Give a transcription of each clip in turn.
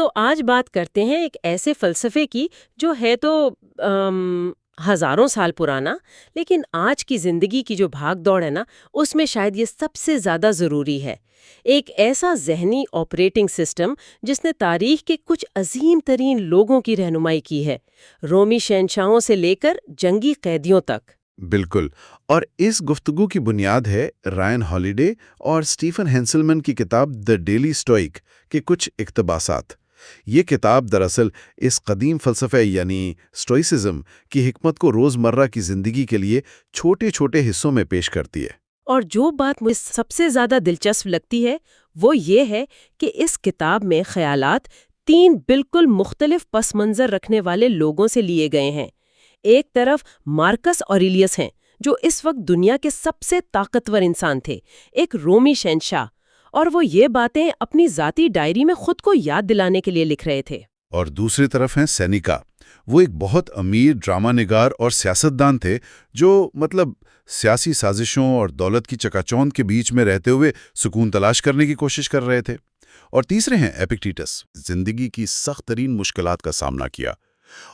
تو آج بات کرتے ہیں ایک ایسے فلسفے کی جو ہے تو ہزاروں سال پرانا، لیکن آج کی زندگی کی جو بھاگ دوڑ ہے نا، اس میں شاید یہ سب سے زیادہ ضروری ہے۔ ایک ایسا ذہنی آپریٹنگ سسٹم جس نے تاریخ کے کچھ عظیم ترین لوگوں کی رہنمائی کی ہے، رومی شہنشاہوں سے لے کر جنگی قیدیوں تک۔ بالکل، اور اس گفتگو کی بنیاد ہے رائن ہالیڈے اور سٹیفن ہینسلمن کی کتاب دی ڈیلی اسٹوئک کے کچھ اقتباسات۔ یہ کتاب دراصل اس قدیم فلسفہ یعنی اسٹوئسزم کی حکمت کو روزمرہ کی زندگی کے لیے چھوٹے چھوٹے حصوں میں پیش کرتی ہے۔ اور جو بات مجھے سب سے زیادہ دلچسپ لگتی ہے وہ یہ ہے کہ اس کتاب میں خیالات تین بالکل مختلف پس منظر رکھنے والے لوگوں سے لیے گئے ہیں۔ ایک طرف مارکس اوریلیس ہیں جو اس وقت دنیا کے سب سے طاقتور انسان تھے، ایک رومی شہنشاہ، اور وہ یہ باتیں اپنی ذاتی ڈائری میں خود کو یاد دلانے کے لیے لکھ رہے تھے۔ اور دوسری طرف ہیں سینیکا، وہ ایک بہت امیر ڈرامہ نگار اور سیاستدان تھے جو سیاسی سازشوں اور دولت کی چکا چوند کے بیچ میں رہتے ہوئے سکون تلاش کرنے کی کوشش کر رہے تھے۔ اور تیسرے ہیں ایپکٹیٹس، زندگی کی سخت ترین مشکلات کا سامنا کیا،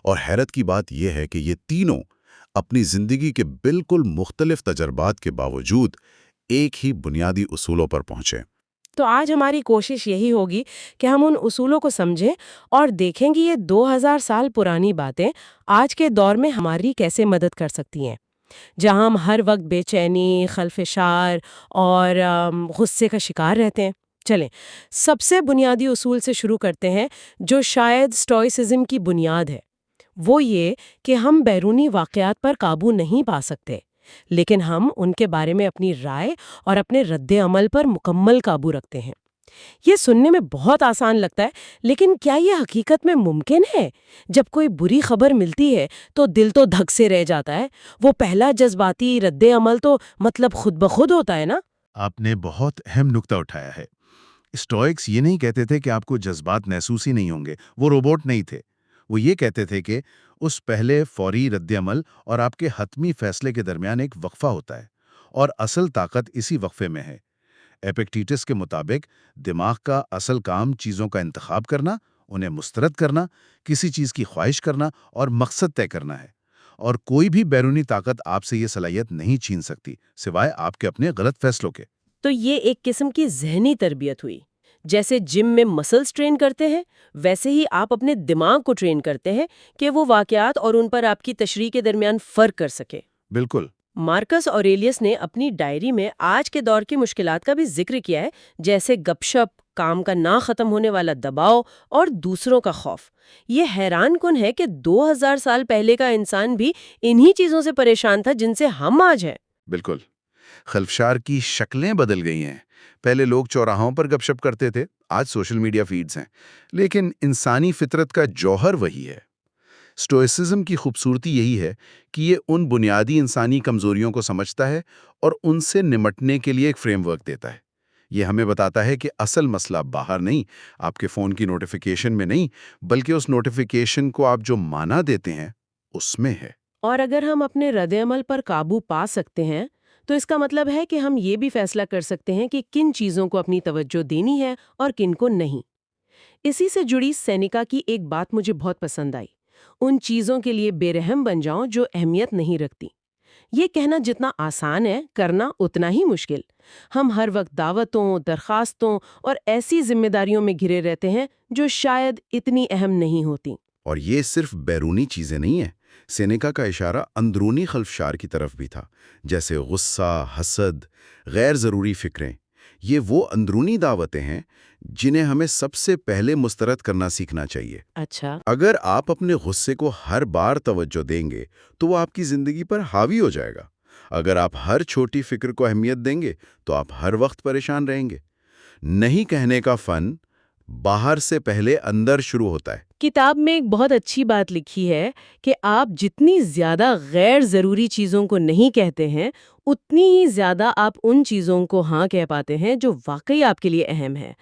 اور حیرت کی بات یہ ہے کہ یہ تینوں اپنی زندگی کے بالکل مختلف تجربات کے باوجود ایک ہی بنیادی اصولوں پر پہنچے۔ تو آج ہماری کوشش یہی ہوگی کہ ہم ان اصولوں کو سمجھیں اور دیکھیں گے یہ 2000 سال پرانی باتیں آج کے دور میں ہماری کیسے مدد کر سکتی ہیں، جہاں ہم ہر وقت بے چینی، خلفشار اور غصے کا شکار رہتے ہیں۔ چلیں سب سے بنیادی اصول سے شروع کرتے ہیں جو شاید اسٹوئسزم کی بنیاد ہے۔ وہ یہ کہ ہم بیرونی واقعات پر قابو نہیں پا سکتے، لیکن ہم ان کے بارے میں اپنی رائے اور اپنے رد عمل پر مکمل قابو رکھتے ہیں۔ یہ سننے میں بہت آسان لگتا ہے، لیکن کیا یہ حقیقت میں ممکن ہے؟ جب کوئی بری خبر ملتی ہے تو دل تو دھک سے رہ جاتا ہے، وہ پہلا جذباتی رد عمل تو خود بخود ہوتا ہے نا؟ آپ نے بہت اہم نکتہ اٹھایا ہے۔ اسٹوئکس یہ نہیں کہتے تھے کہ آپ کو جذبات محسوس ہی نہیں ہوں گے، وہ روبوٹ نہیں تھے۔ وہ یہ کہتے تھے کہ اس پہلے فوری رد عمل اور آپ کے حتمی فیصلے کے درمیان ایک وقفہ ہوتا ہے، اور اصل طاقت اسی وقفے میں ہے۔ ایپکٹیٹس کے مطابق دماغ کا اصل کام چیزوں کا انتخاب کرنا، انہیں مسترد کرنا، کسی چیز کی خواہش کرنا اور مقصد طے کرنا ہے، اور کوئی بھی بیرونی طاقت آپ سے یہ صلاحیت نہیں چھین سکتی سوائے آپ کے اپنے غلط فیصلوں کے۔ تو یہ ایک قسم کی ذہنی تربیت ہوئی۔ جیسے جم میں مسلز ٹرین کرتے ہیں، ویسے ہی آپ اپنے دماغ کو ٹرین کرتے ہیں کہ وہ واقعات اور ان پر آپ کی تشریح کے درمیان فرق کر سکے۔ بالکل۔ مارکس اوریلیس نے اپنی ڈائری میں آج کے دور کی مشکلات کا بھی ذکر کیا ہے، جیسے گپ شپ، کام کا نہ ختم ہونے والا دباؤ اور دوسروں کا خوف۔ یہ حیران کن ہے کہ 2000 سال پہلے کا انسان بھی انہی چیزوں سے پریشان تھا جن سے ہم آج ہیں۔ بالکل، خلفشار کی شکلیں بدل گئی ہیں۔ پہلے لوگ چوراہوں پر گپ شپ کرتے تھے، آج سوشل میڈیا فیڈز ہیں، لیکن انسانی فطرت کا جوہر وہی ہے۔ اسٹوئسزم کی خوبصورتی یہی ہے کہ یہ ان بنیادی انسانی کمزوریوں کو سمجھتا ہے اور ان سے نمٹنے کے لیے ایک فریم ورک دیتا ہے۔ یہ ہمیں بتاتا ہے کہ اصل مسئلہ باہر نہیں، آپ کے فون کی نوٹیفیکیشن میں نہیں، بلکہ اس نوٹیفیکیشن کو آپ جو معنی دیتے ہیں اس میں ہے۔ اور اگر ہم اپنے رد عمل پر قابو پا سکتے ہیں تو اس کا مطلب ہے کہ ہم یہ بھی فیصلہ کر سکتے ہیں کہ کن چیزوں کو اپنی توجہ دینی ہے اور کن کو نہیں۔ اسی سے جڑی سینیکا کی ایک بات مجھے بہت پسند آئی، ان چیزوں کے لیے بے رحم بن جاؤں جو اہمیت نہیں رکھتی۔ یہ کہنا جتنا آسان ہے، کرنا اتنا ہی مشکل۔ ہم ہر وقت دعوتوں، درخواستوں اور ایسی ذمہ داریوں میں گھرے رہتے ہیں جو شاید اتنی اہم نہیں ہوتی۔ اور یہ صرف بیرونی چیزیں نہیں ہیں، سینیکا کا اشارہ اندرونی خلفشار کی طرف بھی تھا، جیسے غصہ، حسد، غیر ضروری فکریں۔ یہ وہ اندرونی دعوتیں ہیں جنہیں ہمیں سب سے پہلے مسترد کرنا سیکھنا چاہیے۔ اچھا۔ اگر آپ اپنے غصے کو ہر بار توجہ دیں گے تو وہ آپ کی زندگی پر حاوی ہو جائے گا۔ اگر آپ ہر چھوٹی فکر کو اہمیت دیں گے تو آپ ہر وقت پریشان رہیں گے۔ نہیں کہنے کا فن باہر سے پہلے اندر شروع ہوتا ہے۔ کتاب میں ایک بہت اچھی بات لکھی ہے کہ آپ جتنی زیادہ غیر ضروری چیزوں کو نہیں کہتے ہیں، اتنی ہی زیادہ آپ ان چیزوں کو ہاں کہہ پاتے ہیں جو واقعی آپ کے لیے اہم ہے۔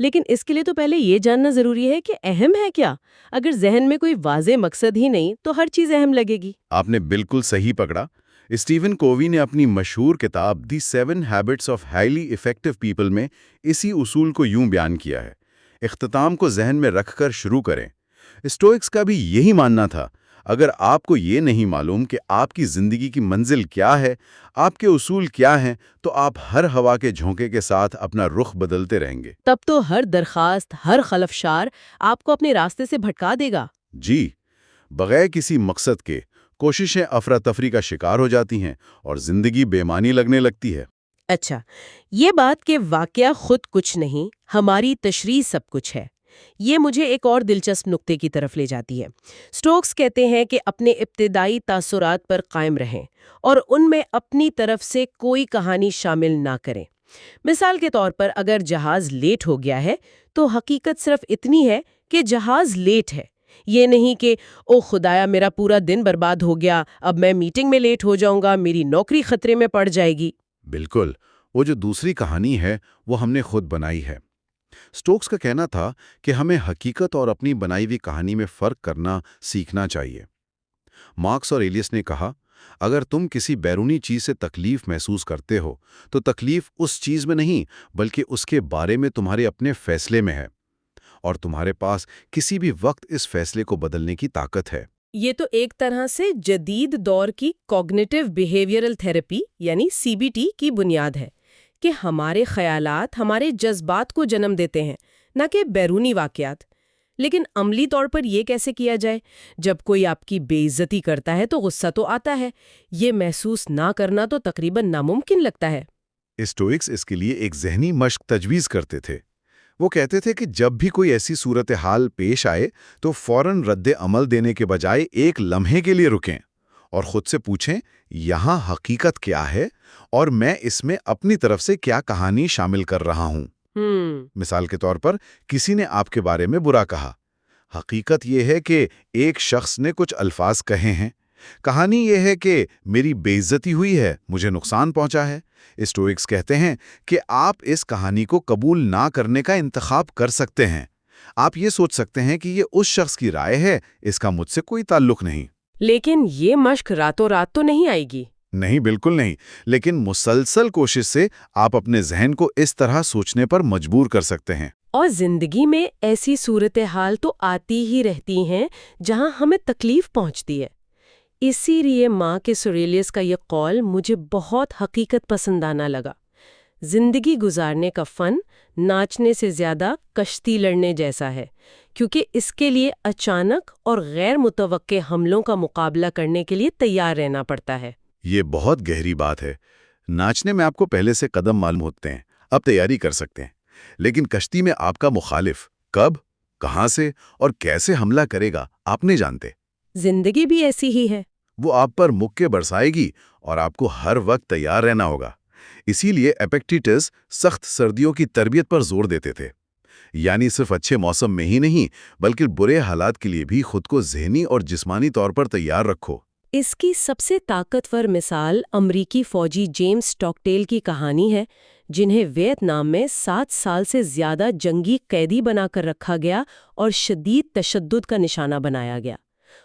لیکن اس کے لیے تو پہلے یہ جاننا ضروری ہے کہ اہم ہے کیا۔ اگر ذہن میں کوئی واضح مقصد ہی نہیں تو ہر چیز اہم لگے گی۔ آپ نے بالکل صحیح پکڑا۔ اسٹیون کووی نے اپنی مشہور کتاب دی 7 habits of highly effective people میں اسی اصول کو یوں بیان کیا ہے: اختتام کو ذہن میں رکھ کر شروع کریں۔ اسٹوئکس کا بھی یہی ماننا تھا، اگر آپ کو یہ نہیں معلوم کہ آپ کی زندگی کی منزل کیا ہے، آپ کے اصول کیا ہیں، تو آپ ہر ہوا کے جھونکے کے ساتھ اپنا رخ بدلتے رہیں گے۔ تب تو ہر درخواست، ہر خلفشار آپ کو اپنے راستے سے بھٹکا دے گا۔ جی، بغیر کسی مقصد کے کوششیں افراتفری کا شکار ہو جاتی ہیں اور زندگی بے معنی لگنے لگتی ہے۔ اچھا، یہ بات کہ واقعہ خود کچھ نہیں، ہماری تشریح سب کچھ ہے، یہ مجھے ایک اور دلچسپ نقطے کی طرف لے جاتی ہے۔ سٹوکس کہتے ہیں کہ اپنے ابتدائی تاثرات پر قائم رہیں اور ان میں اپنی طرف سے کوئی کہانی شامل نہ کریں۔ مثال کے طور پر اگر جہاز لیٹ ہو گیا ہے تو حقیقت صرف اتنی ہے کہ جہاز لیٹ ہے، یہ نہیں کہ او خدایا میرا پورا دن برباد ہو گیا، اب میں میٹنگ میں لیٹ ہو جاؤں گا، میری نوکری خطرے میں پڑ جائے گی۔ بالکل، وہ جو دوسری کہانی ہے وہ ہم نے خود بنائی ہے۔ سٹوکس کا کہنا تھا کہ ہمیں حقیقت اور اپنی بنائی ہوئی کہانی میں فرق کرنا سیکھنا چاہیے۔ مارکس اور ایلیس نے کہا، اگر تم کسی بیرونی چیز سے تکلیف محسوس کرتے ہو تو تکلیف اس چیز میں نہیں بلکہ اس کے بارے میں تمہارے اپنے فیصلے میں ہے، اور تمہارے پاس کسی بھی وقت اس فیصلے کو بدلنے کی طاقت ہے۔ یہ تو ایک طرح سے جدید دور کی کوگنیٹو بیہیویئرل تھراپی یعنی CBT کی بنیاد ہے کہ ہمارے خیالات ہمارے جذبات کو جنم دیتے ہیں، نہ کہ بیرونی واقعات۔ لیکن عملی طور پر یہ کیسے کیا جائے؟ جب کوئی آپ کی بے عزتی کرتا ہے تو غصہ تو آتا ہے، یہ محسوس نہ کرنا تو تقریباً ناممکن لگتا ہے۔ اسٹوئکس اس کے لیے ایک ذہنی مشق تجویز کرتے تھے۔ وہ کہتے تھے کہ جب بھی کوئی ایسی صورتحال پیش آئے تو فوراً رد عمل دینے کے بجائے ایک لمحے کے لیے رکیں اور خود سے پوچھیں، یہاں حقیقت کیا ہے اور میں اس میں اپنی طرف سے کیا کہانی شامل کر رہا ہوں۔ مثال کے طور پر کسی نے آپ کے بارے میں برا کہا، حقیقت یہ ہے کہ ایک شخص نے کچھ الفاظ کہے ہیں، کہانی یہ ہے کہ میری بے عزتی ہوئی ہے، مجھے نقصان پہنچا ہے۔ اسٹوئکس کہتے ہیں کہ آپ اس کہانی کو قبول نہ کرنے کا انتخاب کر سکتے ہیں۔ آپ یہ سوچ سکتے ہیں کہ یہ اس شخص کی رائے ہے، اس کا مجھ سے کوئی تعلق نہیں۔ لیکن یہ مشق راتوں رات تو نہیں آئے گی۔ نہیں، بالکل نہیں، لیکن مسلسل کوشش سے آپ اپنے ذہن کو اس طرح سوچنے پر مجبور کر سکتے ہیں۔ اور زندگی میں ایسی صورتحال تو آتی ہی رہتی ہیں جہاں ہمیں تکلیف پہنچتی ہے۔ اسی لیے ماں کے سوریلیس کا یہ قول مجھے بہت حقیقت پسندانہ لگا۔ زندگی گزارنے کا فن ناچنے سے زیادہ کشتی لڑنے جیسا ہے، کیونکہ اس کے لیے اچانک اور غیر متوقع حملوں کا مقابلہ کرنے کے لیے تیار رہنا پڑتا ہے۔ یہ بہت گہری بات ہے۔ ناچنے میں آپ کو پہلے سے قدم معلوم ہوتے ہیں، اب تیاری کر سکتے ہیں، لیکن کشتی میں آپ کا مخالف کب، کہاں سے اور کیسے حملہ کرے گا آپ نہیں جانتے۔ زندگی بھی ایسی ہی ہے۔ وہ آپ پر مکے برسائے گی اور آپ کو ہر وقت تیار رہنا ہوگا۔ اسی لیے ایپیکٹیٹس سخت سردیوں کی تربیت پر زور دیتے تھے، یعنی صرف اچھے موسم میں ہی نہیں بلکہ برے حالات کے لیے بھی خود کو ذہنی اور جسمانی طور پر تیار رکھو۔ اس کی سب سے طاقتور مثال امریکی فوجی جیمز اسٹاکڈیل کی کہانی ہے، جنہیں ویتنام میں 7 سال سے زیادہ جنگی قیدی بنا کر رکھا گیا اور شدید تشدد کا نشانہ بنایا گیا۔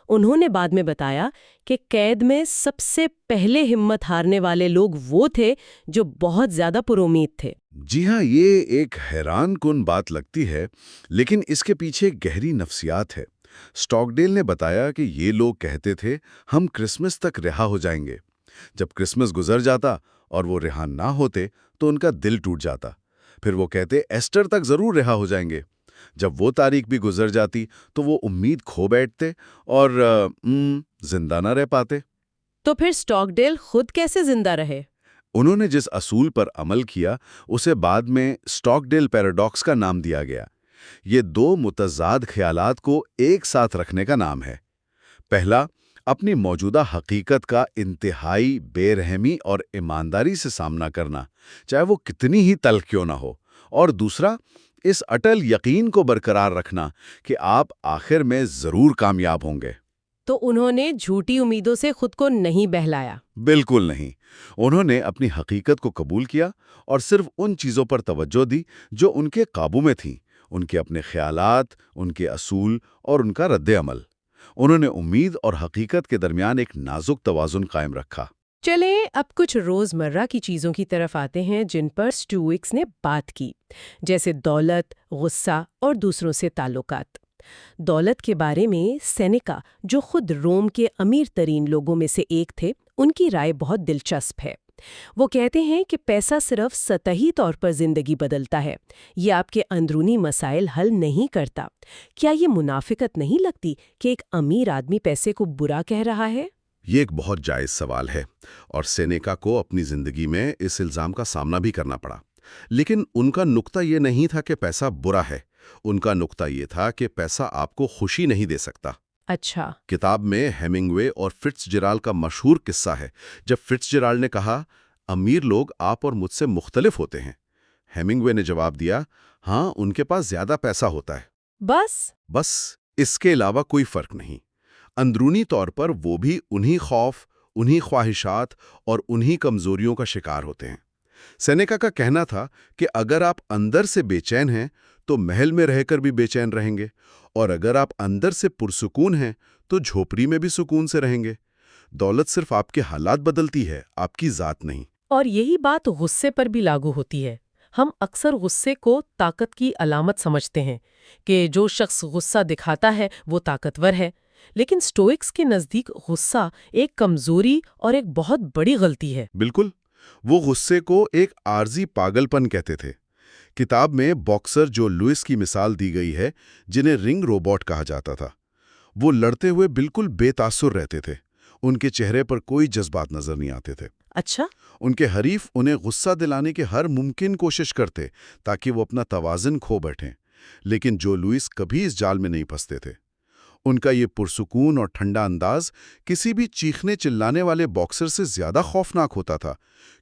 انہوں نے بعد میں بتایا کہ قید میں سب سے پہلے ہمت ہارنے والے لوگ وہ تھے جو بہت زیادہ پرامید تھے۔ جی ہاں، یہ ایک حیران کن بات لگتی ہے، لیکن اس کے پیچھے گہری نفسیات ہے۔ اسٹاکڈیل نے بتایا کہ یہ لوگ کہتے تھے ہم کرسمس تک رہا ہو جائیں گے۔ جب کرسمس گزر جاتا اور وہ رہا نہ ہوتے تو ان کا دل ٹوٹ جاتا۔ پھر وہ کہتے ایسٹر تک ضرور رہا ہو جائیں گے۔ جب وہ تاریخ بھی گزر جاتی تو وہ امید کھو بیٹھتے اور زندہ نہ رہ پاتے۔ تو پھر اسٹاکڈیل خود کیسے زندہ رہے؟ انہوں نے جس اصول پر عمل کیا اسے بعد میں اسٹاکڈیل پیراڈاکس کا نام دیا گیا۔ یہ 2 متضاد خیالات کو ایک ساتھ رکھنے کا نام ہے۔ پہلا، اپنی موجودہ حقیقت کا انتہائی بے رحمی اور ایمانداری سے سامنا کرنا، چاہے وہ کتنی ہی تلخ کیوں نہ ہو۔ اور دوسرا، اس اٹل یقین کو برقرار رکھنا کہ آپ آخر میں ضرور کامیاب ہوں گے۔ تو انہوں نے جھوٹی امیدوں سے خود کو نہیں بہلایا۔ بالکل نہیں، انہوں نے اپنی حقیقت کو قبول کیا اور صرف ان چیزوں پر توجہ دی جو ان کے قابو میں تھیں، ان کے اپنے خیالات، ان کے اصول اور ان کا رد عمل۔ انہوں نے امید اور حقیقت کے درمیان ایک نازک توازن قائم رکھا۔ چلیں اب کچھ روزمرہ کی چیزوں کی طرف آتے ہیں جن پر اسٹوئکس نے بات کی، جیسے دولت، غصہ اور دوسروں سے تعلقات۔ دولت کے بارے میں سینیکا، جو خود روم کے امیر ترین لوگوں میں سے ایک تھے، ان کی رائے بہت دلچسپ ہے۔ وہ کہتے ہیں کہ پیسہ صرف سطحی طور پر زندگی بدلتا ہے، یہ آپ کے اندرونی مسائل حل نہیں کرتا۔ کیا یہ منافقت نہیں لگتی کہ ایک امیر آدمی پیسے کو برا کہہ رہا ہے؟ یہ ایک بہت جائز سوال ہے، اور سینیکا کو اپنی زندگی میں اس الزام کا سامنا بھی کرنا پڑا۔ لیکن ان کا نقطہ یہ نہیں تھا کہ پیسہ برا ہے، ان کا نقطہ یہ تھا کہ پیسہ آپ کو خوشی نہیں دے سکتا۔ اچھا۔ کتاب میں ہیمنگوے اور فٹز جرالڈ کا مشہور قصہ ہے، جب فٹز جرالڈ نے کہا، امیر لوگ آپ اور مجھ سے مختلف ہوتے ہیں۔ ہیمنگوے نے جواب دیا، ہاں، ان کے پاس زیادہ پیسہ ہوتا ہے، بس اس کے علاوہ کوئی فرق نہیں۔ اندرونی طور پر وہ بھی انہی خوف، انہی خواہشات اور انہی کمزوریوں کا شکار ہوتے ہیں۔ سینیکا کا کہنا تھا کہ اگر آپ اندر سے بے چین ہیں تو محل میں رہ کر بھی بے چین رہیں گے، اور اگر آپ اندر سے پرسکون ہیں تو جھوپڑی میں بھی سکون سے رہیں گے۔ دولت صرف آپ کے حالات بدلتی ہے، آپ کی ذات نہیں۔ اور یہی بات غصے پر بھی لاگو ہوتی ہے۔ ہم اکثر غصے کو طاقت کی علامت سمجھتے ہیں کہ جو شخص غصہ دکھاتا ہے وہ طاقتور ہے، لیکن سٹوئکس کے نزدیک غصہ ایک کمزوری اور ایک بہت بڑی غلطی ہے۔ بالکل، وہ غصے کو ایک عارضی پاگل پن کہتے تھے۔ کتاب میں باکسر جو لوئس کی مثال دی گئی ہے، جنہیں رنگ روبوٹ کہا جاتا تھا، وہ لڑتے ہوئے بالکل بے تاثر رہتے تھے، ان کے چہرے پر کوئی جذبات نظر نہیں آتے تھے۔ اچھا۔ ان کے حریف انہیں غصہ دلانے کی ہر ممکن کوشش کرتے تاکہ وہ اپنا توازن کھو بیٹھیں، لیکن جو لوئس کبھی اس جال میں نہیں پھنستے تھے۔ ان کا یہ پرسکون اور ٹھنڈا انداز کسی بھی چیخنے چلانے والے باکسر سے زیادہ خوفناک ہوتا تھا،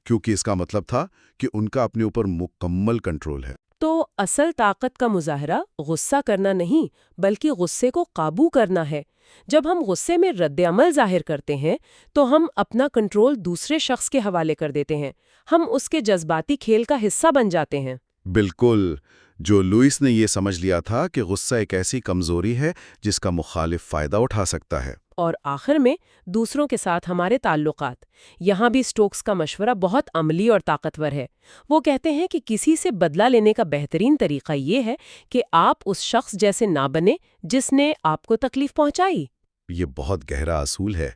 کیونکہ اس کا مطلب تھا کہ ان کا اپنے اوپر مکمل کنٹرول ہے۔ تو اصل طاقت کا مظاہرہ غصہ کرنا نہیں بلکہ غصے کو قابو کرنا ہے۔ جب ہم غصے میں رد عمل ظاہر کرتے ہیں تو ہم اپنا کنٹرول دوسرے شخص کے حوالے کر دیتے ہیں، ہم اس کے جذباتی کھیل کا حصہ بن جاتے ہیں۔ بالکل، جو لوئس نے یہ سمجھ لیا تھا کہ غصہ ایک ایسی کمزوری ہے جس کا مخالف فائدہ اٹھا سکتا ہے۔ اور آخر میں دوسروں کے ساتھ ہمارے تعلقات، یہاں بھی سٹوکس کا مشورہ بہت عملی اور طاقتور ہے۔ وہ کہتے ہیں کہ کسی سے بدلہ لینے کا بہترین طریقہ یہ ہے کہ آپ اس شخص جیسے نہ بنے جس نے آپ کو تکلیف پہنچائی۔ یہ بہت گہرا اصول ہے۔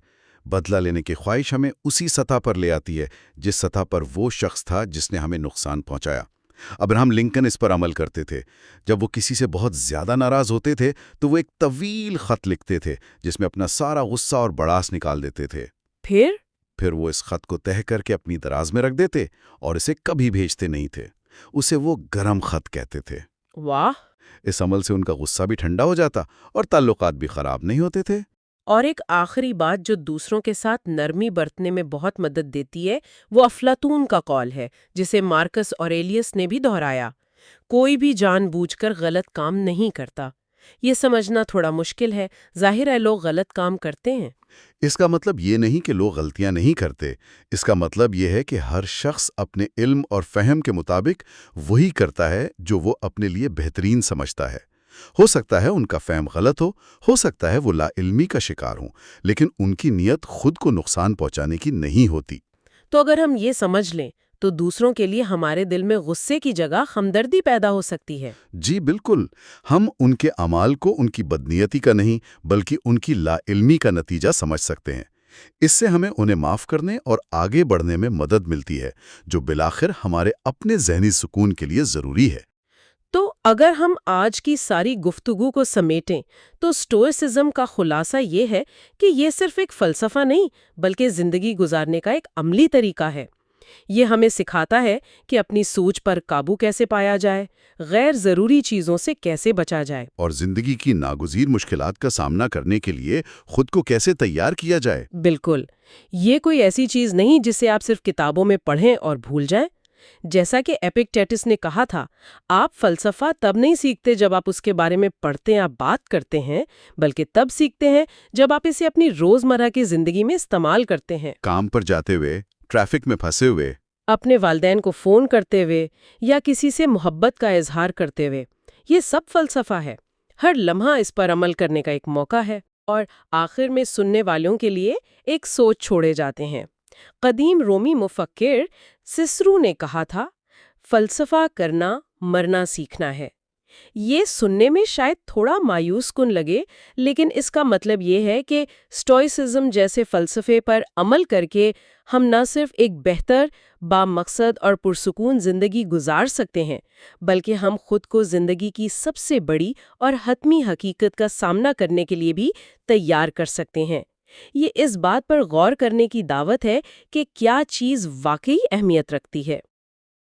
بدلہ لینے کی خواہش ہمیں اسی سطح پر لے آتی ہے جس سطح پر وہ شخص تھا جس نے ہمیں نقصان پہنچایا۔ ابراہم لنکن اس پر عمل کرتے تھے۔ جب وہ کسی سے بہت زیادہ ناراض ہوتے تھے تو وہ ایک طویل خط لکھتے تھے جس میں اپنا سارا غصہ اور بڑاس نکال دیتے تھے۔ پھر وہ اس خط کو تہہ کر کے اپنی دراز میں رکھ دیتے اور اسے کبھی بھیجتے نہیں تھے۔ اسے وہ گرم خط کہتے تھے۔ واہ! اس عمل سے ان کا غصہ بھی ٹھنڈا ہو جاتا اور تعلقات بھی خراب نہیں ہوتے تھے۔ اور ایک آخری بات جو دوسروں کے ساتھ نرمی برتنے میں بہت مدد دیتی ہے، وہ افلاطون کا قول ہے، جسے مارکس اوریلیس نے بھی دہرایا۔ کوئی بھی جان بوجھ کر غلط کام نہیں کرتا۔ یہ سمجھنا تھوڑا مشکل ہے، ظاہر ہے لوگ غلط کام کرتے ہیں۔ اس کا مطلب یہ نہیں کہ لوگ غلطیاں نہیں کرتے، اس کا مطلب یہ ہے کہ ہر شخص اپنے علم اور فہم کے مطابق وہی کرتا ہے جو وہ اپنے لیے بہترین سمجھتا ہے۔ ہو سکتا ہے ان کا فہم غلط ہو سکتا ہے وہ لا علمی کا شکار ہوں، لیکن ان کی نیت خود کو نقصان پہنچانے کی نہیں ہوتی۔ تو اگر ہم یہ سمجھ لیں تو دوسروں کے لیے ہمارے دل میں غصے کی جگہ ہمدردی پیدا ہو سکتی ہے۔ جی بالکل، ہم ان کے اعمال کو ان کی بدنیتی کا نہیں بلکہ ان کی لا علمی کا نتیجہ سمجھ سکتے ہیں۔ اس سے ہمیں انہیں معاف کرنے اور آگے بڑھنے میں مدد ملتی ہے، جو بالآخر ہمارے اپنے ذہنی سکون کے لیے ضروری ہے۔ تو اگر ہم آج کی ساری گفتگو کو سمیٹیں تو سٹوئسزم کا خلاصہ یہ ہے کہ یہ صرف ایک فلسفہ نہیں بلکہ زندگی گزارنے کا ایک عملی طریقہ ہے۔ یہ ہمیں سکھاتا ہے کہ اپنی سوچ پر قابو کیسے پایا جائے، غیر ضروری چیزوں سے کیسے بچا جائے، اور زندگی کی ناگزیر مشکلات کا سامنا کرنے کے لیے خود کو کیسے تیار کیا جائے۔ بالکل، یہ کوئی ایسی چیز نہیں جسے آپ صرف کتابوں میں پڑھیں اور بھول جائیں۔ جیسا کہ ایپکٹیٹس نے کہا تھا، آپ فلسفہ تب نہیں سیکھتے جب آپ اس کے بارے میں پڑھتے یا بات کرتے ہیں، بلکہ تب سیکھتے ہیں جب آپ اسے اپنی روزمرہ کی زندگی میں استعمال کرتے ہیں۔ کام پر جاتے ہوئے، ٹریفک میں پھنسے ہوئے، اپنے والدین کو فون کرتے ہوئے یا کسی سے محبت کا اظہار کرتے ہوئے، یہ سب فلسفہ ہے۔ ہر لمحہ اس پر عمل کرنے کا ایک موقع ہے۔ اور آخر میں سننے والوں کے لیے ایک سوچ چھوڑے جاتے ہیں۔ قدیم رومی مفکر سسرو نے کہا تھا، فلسفہ کرنا مرنا سیکھنا ہے۔ یہ سننے میں شاید تھوڑا مایوس کن لگے، لیکن اس کا مطلب یہ ہے کہ اسٹوئسزم جیسے فلسفے پر عمل کر کے ہم نہ صرف ایک بہتر، بامقصد اور پرسکون زندگی گزار سکتے ہیں، بلکہ ہم خود کو زندگی کی سب سے بڑی اور حتمی حقیقت کا سامنا کرنے کے لیے بھی تیار کر سکتے ہیں۔ یہ اس بات پر غور کرنے کی دعوت ہے کہ کیا چیز واقعی اہمیت رکھتی ہے۔